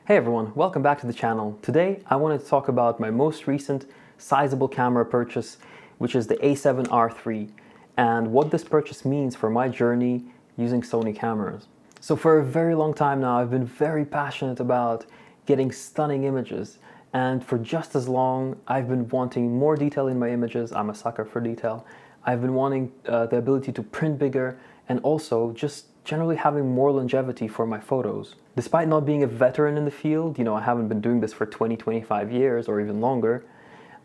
Hey everyone, welcome back to the channel. Today I wanted to talk about my most recent sizable camera purchase, which is the A7R III, and what this purchase means for my journey using Sony cameras. So for a very long time now, I've been very passionate about getting stunning images, and for just as long I've been wanting more detail in my images. I'm a sucker for detail. I've been wanting the ability to print bigger and also just generally having more longevity for my photos. Despite not being a veteran in the field, I haven't been doing this for 25 years or even longer,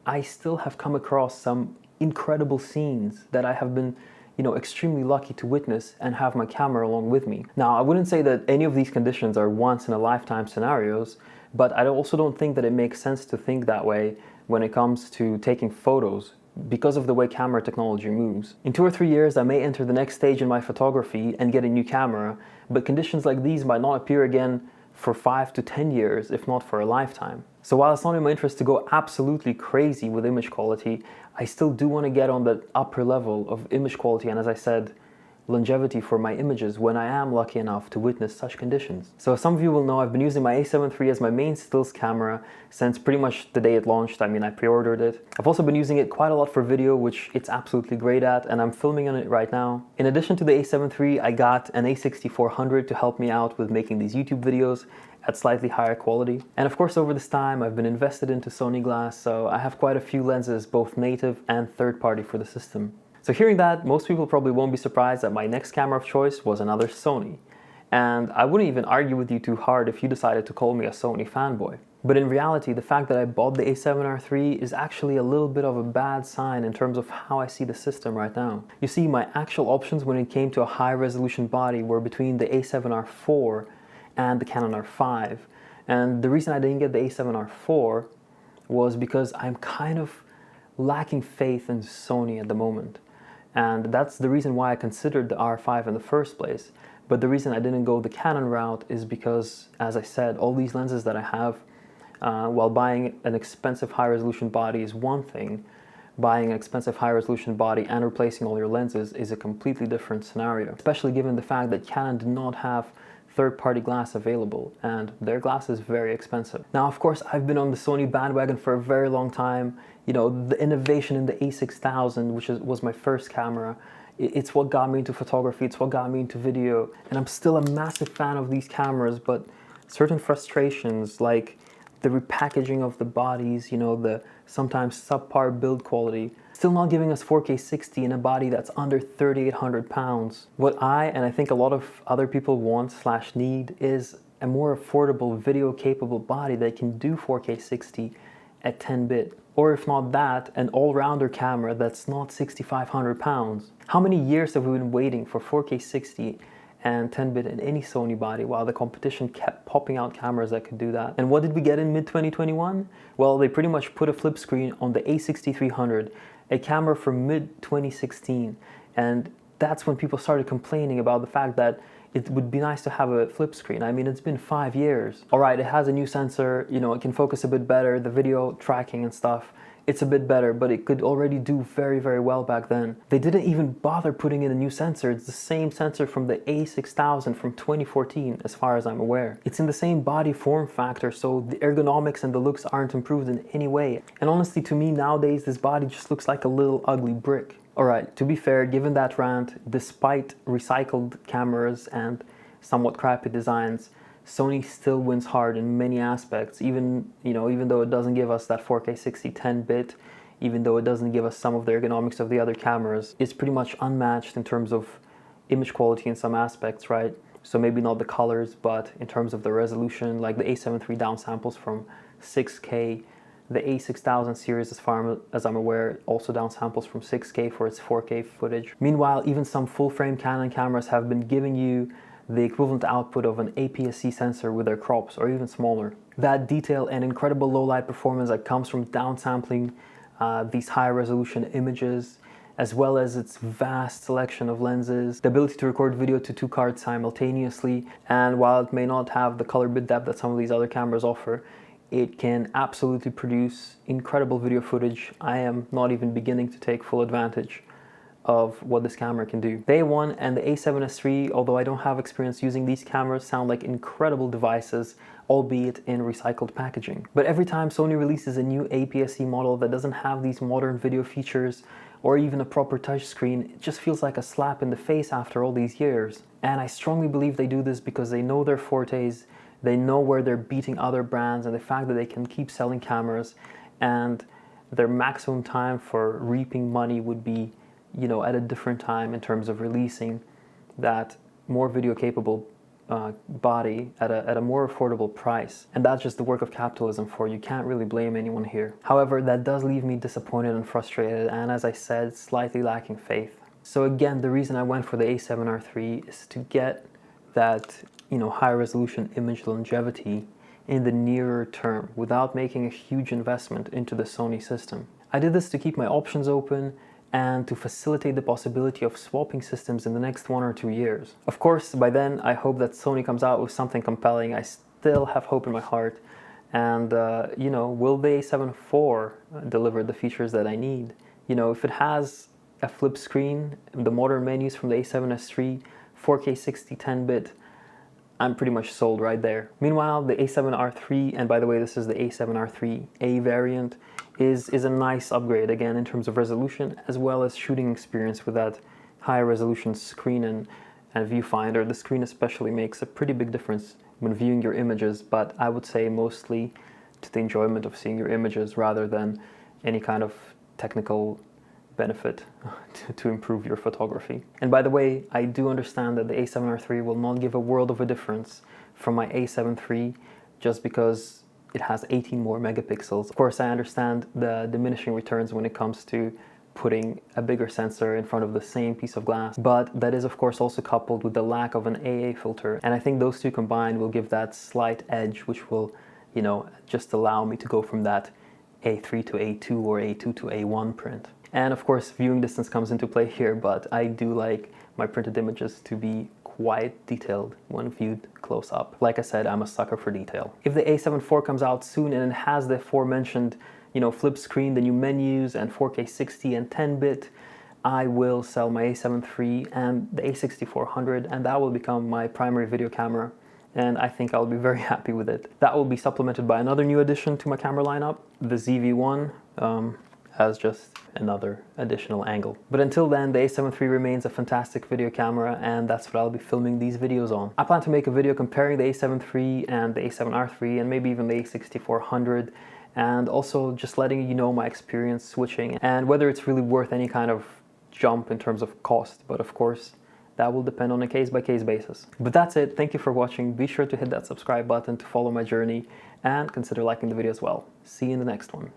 I still have come across some incredible scenes that I have been, extremely lucky to witness and have my camera along with me. Now, I wouldn't say that any of these conditions are once in a lifetime scenarios, but I also don't think that it makes sense to think that way when it comes to taking photos, because of the way camera technology moves. In 2 or 3 years, I may enter the next stage in my photography and get a new camera, but conditions like these might not appear again for 5 to 10 years, if not for a lifetime. So while it's not in my interest to go absolutely crazy with image quality, I still do want to get on the upper level of image quality and, as I said, longevity for my images when I am lucky enough to witness such conditions. So as some of you will know, I've been using my A7 III as my main stills camera since pretty much the day it launched. I pre-ordered it. I've also been using it quite a lot for video, which it's absolutely great at, and I'm filming on it right now. In addition to the A7 III, I got an A6400 to help me out with making these YouTube videos at slightly higher quality. And of course, over this time, I've been invested into Sony glass, so I have quite a few lenses, both native and third-party for the system. So hearing that, most people probably won't be surprised that my next camera of choice was another Sony. And I wouldn't even argue with you too hard if you decided to call me a Sony fanboy. But in reality, the fact that I bought the A7R III is actually a little bit of a bad sign in terms of how I see the system right now. You see, my actual options when it came to a high-resolution body were between the A7R IV and the Canon R5. And the reason I didn't get the A7R IV was because I'm kind of lacking faith in Sony at the moment. And that's the reason why I considered the R5 in the first place. But the reason I didn't go the Canon route is because, as I said, all these lenses that I have, while buying an expensive high-resolution body is one thing, buying an expensive high-resolution body and replacing all your lenses is a completely different scenario, especially given the fact that Canon did not have third-party glass available, and their glass is very expensive. Now, of course, I've been on the Sony bandwagon for a very long time. The innovation in the A6000, which was my first camera, it's what got me into photography, it's what got me into video, and I'm still a massive fan of these cameras, but certain frustrations like the repackaging of the bodies, the sometimes subpar build quality, still not giving us 4K 60 in a body that's under 3,800 pounds. What and I think a lot of other people want/need is a more affordable video-capable body that can do 4K 60 at 10-bit. Or if not that, an all-rounder camera that's not 6,500 pounds. How many years have we been waiting for 4K 60 and 10-bit in any Sony body while the competition kept popping out cameras that could do that? And what did we get in mid-2021? Well, they pretty much put a flip screen on the A6300, a camera from mid-2016. And that's when people started complaining about the fact that it would be nice to have a flip screen. It's been 5 years. All right, it has a new sensor, it can focus a bit better, the video tracking and stuff, it's a bit better, but it could already do very, very well back then. They didn't even bother putting in a new sensor. It's the same sensor from the A6000 from 2014, as far as I'm aware. It's in the same body form factor, so the ergonomics and the looks aren't improved in any way. And honestly, to me nowadays, this body just looks like a little ugly brick. Alright, to be fair, given that rant, despite recycled cameras and somewhat crappy designs, Sony still wins hard in many aspects, even though it doesn't give us that 4K 60 10-bit, even though it doesn't give us some of the ergonomics of the other cameras, it's pretty much unmatched in terms of image quality in some aspects, right? So maybe not the colors, but in terms of the resolution, like the A7 III downsamples from 6K, the A6000 series, as far as I'm aware, also downsamples from 6K for its 4K footage. Meanwhile, even some full-frame Canon cameras have been giving you the equivalent output of an APS-C sensor with their crops, or even smaller. That detail and incredible low-light performance that comes from downsampling these high-resolution images, as well as its vast selection of lenses, the ability to record video to 2 cards simultaneously, and while it may not have the color bit depth that some of these other cameras offer, it can absolutely produce incredible video footage I am not even beginning to take full advantage of what this camera can do. The A1 and the A7S III, although I don't have experience using these cameras, sound like incredible devices, albeit in recycled packaging. But every time Sony releases a new APS-C model that doesn't have these modern video features or even a proper touchscreen, it just feels like a slap in the face after all these years. And I strongly believe they do this because they know their fortes, they know where they're beating other brands, and the fact that they can keep selling cameras, and their maximum time for reaping money would be, you know, at a different time in terms of releasing that more video capable body at a more affordable price. And that's just the work of capitalism for you. Can't really blame anyone here. However, that does leave me disappointed and frustrated, and as I said, slightly lacking faith. So again, the reason I went for the A7R III is to get that, you know, high resolution image longevity in the nearer term without making a huge investment into the Sony system. I did this to keep my options open and to facilitate the possibility of swapping systems in the next 1 or 2 years. Of course, by then, I hope that Sony comes out with something compelling. I still have hope in my heart. And, you know, will the A7 IV deliver the features that I need? You know, if it has a flip screen, the modern menus from the A7S III, 4K 60 10-bit, I'm pretty much sold right there. Meanwhile, the A7R III, and by the way, this is the A7R3A variant, is a nice upgrade, again, in terms of resolution, as well as shooting experience with that high resolution screen and viewfinder. The screen especially makes a pretty big difference when viewing your images, but I would say mostly to the enjoyment of seeing your images rather than any kind of technical benefit to improve your photography. And by the way, I do understand that the A7R III will not give a world of a difference from my A7 III just because it has 18 more megapixels. Of course, I understand the diminishing returns when it comes to putting a bigger sensor in front of the same piece of glass, but that is of course also coupled with the lack of an AA filter, and I think those two combined will give that slight edge which will, you know, just allow me to go from that A3 to A2 or A2 to A1 print. And of course, viewing distance comes into play here, but I do like my printed images to be quite detailed when viewed close up. Like I said, I'm a sucker for detail. If the A7 IV comes out soon and it has the aforementioned, you know, flip screen, the new menus, and 4K 60 and 10-bit, I will sell my A7 III and the A6400, and that will become my primary video camera. And I think I'll be very happy with it. That will be supplemented by another new addition to my camera lineup, the ZV-1, as just another additional angle. But until then, the A7 III remains a fantastic video camera, and that's what I'll be filming these videos on. I plan to make a video comparing the A7 III and the A7R III and maybe even the A6400, and also just letting you know my experience switching and whether it's really worth any kind of jump in terms of cost. But of course, that will depend on a case-by-case basis. But that's it. Thank you for watching. Be sure to hit that subscribe button to follow my journey and consider liking the video as well. See you in the next one.